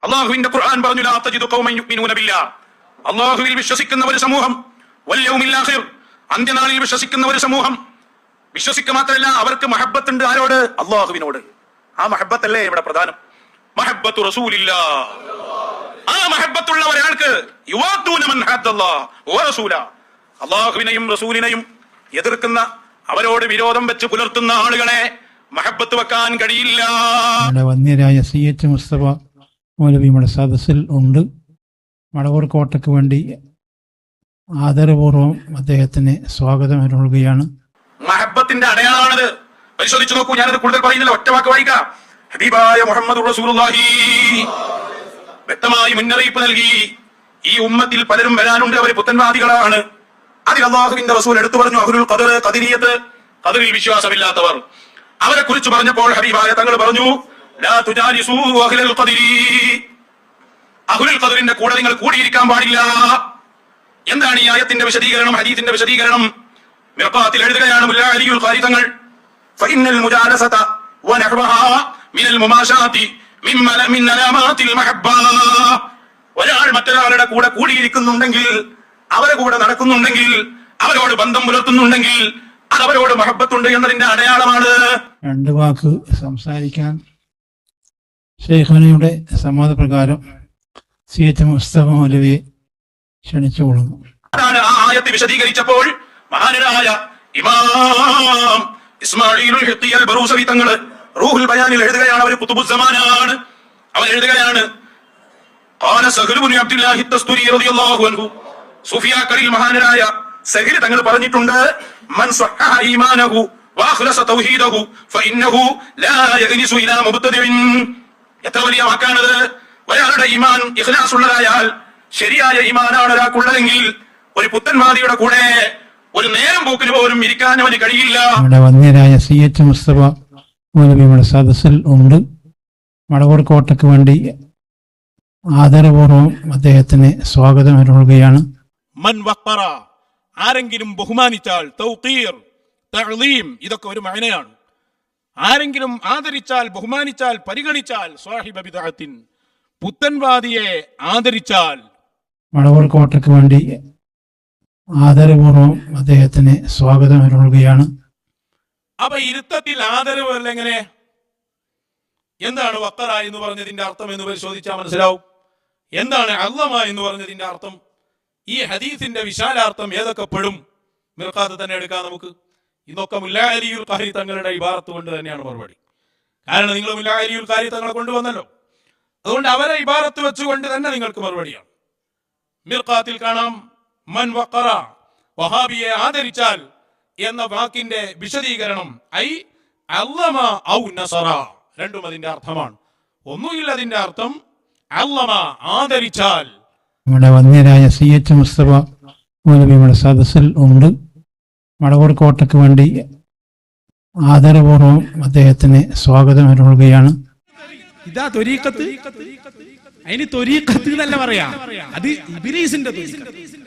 അള്ളാഹുവിന്റെ ഖുർആൻ പറഞ്ഞു, ലാ തജിദു ഖൗമൻ യുഅ്മിനൂന ബില്ലാഹ്, അള്ളാഹുവിൽ വിശ്വസിക്കുന്ന ഒരു സമൂഹം, വൽ യൗമിൽ ആഖിർ, അന്ത്യനാളിൽ വിശ്വസിക്കുന്ന ഒരു സമൂഹം, വിശ്വസിക്കുക മാത്രമല്ല അവർക്ക് മഹബ്ബത്തുണ്ട്. ആരോട്? അള്ളാഹുവിനോട്. ആ മഹബ്ബത്തല്ലേ ഇവിടെ പ്രധാനം. മഹബ്ബത്തു റസൂലില്ലാഹ്. ആ മഹബ്ബത്തുള്ള ഒരാൾക്ക് യുവാദൂന മൻ ഹദ്ദല്ലാഹ് വ റസൂല, അള്ളാഹുവിനെയും റസൂലിനെയും എതിർക്കുന്ന, അവരോട് വിരോധം വെച്ച് പുലർത്തുന്ന ആളുകളെ മഹബ്ബത്ത് വെക്കാൻ കഴിയില്ല. വന്യരായ CH മുസ്തഫ മൗലവി നമ്മുടെ സദസ്സിൽ ഉണ്ട്. മടവൂർ കോട്ടയ്ക്ക് വേണ്ടി ആദരപൂർവ്വം അദ്ദേഹത്തിന് സ്വാഗതം അരുളുകയാണ്. മഹബ്ബത്തിന്റെ അടയാളമാണത്. പരിശോധിച്ചു നോക്കൂ. ഞാനത് കൂടുതൽ പറയുന്നില്ല, ഒറ്റ വാക്ക് വായിക്കാം. ഹബീബായ മുഹമ്മദ് റസൂലുള്ളാഹി വ്യക്തമായി മുന്നറിയിപ്പ് നൽകി, ഈ ഉമ്മത്തിൽ പലരും വരാനുണ്ട്, അവർ പുത്തൻവാദികളാണ്. അതിൽ അല്ലാഹുവിന്റെ റസൂൽ എടുത്തു പറഞ്ഞു, അഹ്ലുൽ ഖദർ, ഖദരിയത്ത്, ഖദറിൽ വിശ്വാസമില്ലാത്തവർ. അവരെ കുറിച്ച് പറഞ്ഞപ്പോൾ ഹബീബായ തങ്ങൾ പറഞ്ഞു, ലാ തുജാലിസൂ അഹ്ലൽ ഖദരി, അഹ്ലുൽ ഖദറിന്റെ കൂടെ നിങ്ങൾ കൂടിയിരിക്കാൻ പാടില്ല. എന്താണ് ഈ ആയത്തിന്റെ വിശദീകരണം, ഹദീസിന്റെ വിശദീകരണം? മിർഖാത്തിൽ എഴുതുകയാണ് മുല്ലാ അലിയുൽ ഖാരി തങ്ങൾ, ഫഇന്നൽ മുജാലസത വനഹ്വഹാ മിനൽ മുമാശാതി മിൻ അലാമാതിൽ മഹബ്ബ. ഒരാൾ മറ്റൊരാളുടെ കൂടെ കൂടിയിരിക്കുന്നുണ്ടെങ്കിൽ, അവരെ കൂടെ നടക്കുന്നുണ്ടെങ്കിൽ, അവരോട് ബന്ധം പുലർത്തുന്നുണ്ടെങ്കിൽ, അത് അവരോട് മഹബ്ബത്തുണ്ട് എന്നതിന്റെ അടയാളമാണ്. രണ്ട് വാക്ക് സംസാരിക്കാൻ ശൈഖുനയുടെ സമ്മതപ്രകാരം CH മുസ്തഫ മൗലവിയെ ക്ഷണിച്ചുകൊള്ളുന്നു. അതാണ് ആ ആയത്ത് വിശദീകരിച്ചപ്പോൾ മഹാനായ ഇമാം ഇസ്മാഈലുൽ ഹിഖ്ഖി അൽ ബറൂസവി തങ്ങൾ റൂഹുൽ ബയാനിൽ എഴുതുകയാണ്. അവർ ഖുതുബുസ്സമാനാണ്. അവർ എഴുതുകയാണ്, ഖാല സഹൽ ഇബ്നു അബ്ദുല്ലാഹി തസ്തുരി റളിയല്ലാഹു അൻഹു, സുഫിയാക്കളിൽ മഹാനായ സഹൽ തങ്ങൾ പറഞ്ഞിട്ടുണ്ട്, മൻ സഹഹ ഈമാനഹു വഅഖ്ലസ തൗഹീദഹു ഫഇന്നഹു ലാ യഗ്നിസു ഇലാ മുബ്തദിഇൻ. എത്ര വലിയ വാക്കാണത്. ഒരാളുടെ ഈമാൻ ഇഖ്ലാസ് ഉള്ളതായാൽ, ശരിയായ ഈമാനാണ് ഒരാൾക്കുള്ളതെങ്കിൽ, ഒരു പുത്തൻവാദിയുടെ കൂടെ ഒരു നേരം പോക്കിന് പോലും ഇരിക്കാൻ അവന് കഴിയില്ല. നമ്മുടെ വന്യരായ CH മുസ്തഫ മൗലവി നമ്മുടെ സദസ്സിൽ ഉണ്ട്. മടവൂർ കോട്ടയ്ക്ക് വേണ്ടി ആദരപൂർവ്വം അദ്ദേഹത്തിന് സ്വാഗതം അരുളുകയാണ്. മൻ വഖറ, ആരെങ്കിലും ബഹുമാനിച്ചാൽ, തൗഖീർ, തഅ്ലീം, ഇതൊക്കെ ഒരു മഅനയാണ്. ആരെങ്കിലും ആദരിച്ചാൽ, ബഹുമാനിച്ചാൽ, പരിഗണിച്ചാൽ, സ്വാഹിബ ബിദ്അത്തിൻ, പുത്തൻവാദിയെ ആദരിച്ചാൽ. മടവൂർ കോട്ടയ്ക്ക് വേണ്ടി ആദരപൂർവ്വം അദ്ദേഹത്തിന് സ്വാഗതം അരുളുകയാണ്. അപ്പൊ ഇരുത്തത്തിൽ ആദരവ് അല്ലെങ്ങനെ? എന്താണ് വഖറ എന്ന് പറഞ്ഞതിന്റെ അർത്ഥം എന്ന് പരിശോധിച്ചാൽ മനസ്സിലാവും. എന്താണ് അള്ളമ എന്ന് പറഞ്ഞതിന്റെ അർത്ഥം? ഈ ഹദീസിന്റെ വിശാലാർത്ഥം ഏതൊക്കെ പെടും? മിർഖാത്ത് തന്നെ എടുക്കാം നമുക്ക്. ഇതൊക്കെ മുല്ലാ അലിയുൽ ഖാരി തങ്ങളുടെ ഇബാറത്ത് കൊണ്ട് തന്നെയാണ് മറുപടി. കാരണം നിങ്ങൾ മുല്ലാ അലിയുൽ ഖാരി തങ്ങളെ കൊണ്ടുവന്നല്ലോ, അതുകൊണ്ട് അവരെ ഇബാറത്ത് വെച്ചുകൊണ്ട് തന്നെ നിങ്ങൾക്ക് മറുപടിയാണ്. മിർഖാത്തിൽ കാണാം, മൻ വഖറ, വഹാബിയെ ആദരിച്ചാൽ എന്ന വാക്കിന്റെ വിശദീകരണം ഐ അല്ലമ ഔ നസറ, രണ്ടും അതിന്റെ അർത്ഥമാണ്. ഒന്നുകിൽ അതിന്റെ അർത്ഥം അല്ലമ, ആദരിച്ചാൽ. നമ്മുടെ വന്യരായ CH മുസ്തഫ മൗലവി നമ്മുടെ സദസ്സിൽ ഉണ്ട്. മടവൂർ കോട്ടയ്ക്ക് വേണ്ടി ആദരപൂർവ്വം അദ്ദേഹത്തിന് സ്വാഗതം അരുളുകയാണ്. ഇതാ ത്വരീഖത്ത്. അതിന് ത്വരീഖത്ത് എന്നല്ല പറയാ, അത് ഇബ്ലീസിന്റെ ത്വരീഖത്ത്.